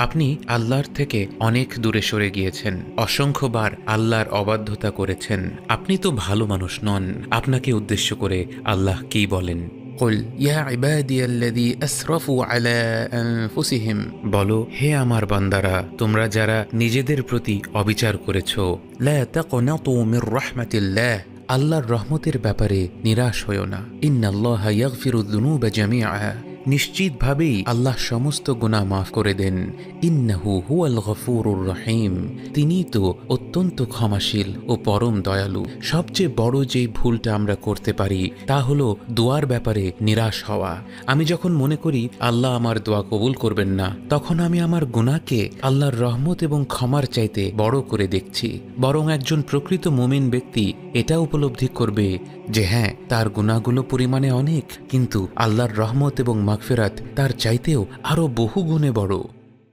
আপনি আল্লাহর থেকে অনেক দূরে সরে গিয়েছেন, অসংখ্যবার আল্লাহর অবাধ্যতা করেছেন। আপনি তো ভালো মানুষ নন। আপনাকে উদ্দেশ্য করে আল্লাহ কি বলেন? কুল ইয়া ইবাদিয়াল্লাযী আসরাফু আলা আনফুসিহিম, বলো হে আমার বান্দারা, তোমরা যারা নিজেদের প্রতি অবিচার করেছো, লা তাকনাতু মির রাহমাতিল্লাহ, আল্লাহর রহমতের ব্যাপারে নিরাশ হইও না। ইন্নাল্লাহা ইয়াগফিরুয যুনুবা জামিআ, নিশ্চিতভাবেই আল্লাহ সমস্ত গুনাহ মাফ করে দেন। ইন্নাহু হুয়াল গফুরুর রহিম, তিনিই তো অত্যন্ত ক্ষমাশীল ও পরম দয়ালু। সবচেয়ে বড় যে ভুলটা আমরা করতে পারি তা হলো দোয়ার ব্যাপারে নিরাশ হওয়া। আমি যখন মনে করি আল্লাহ আমার দোয়া কবুল করবেন না, তখন আমি আমার গুনাহকে আল্লাহর রহমত এবং ক্ষমার চাইতে বড় করে দেখছি। বরং একজন প্রকৃত মুমিন ব্যক্তি এটা উপলব্ধি করবে যে হ্যাঁ, তার গুনাহগুলো পরিমাণে অনেক, কিন্তু আল্লাহর রহমত এবং মাগফিরাত তার চাইতেও আরো বহু গুণে বড়।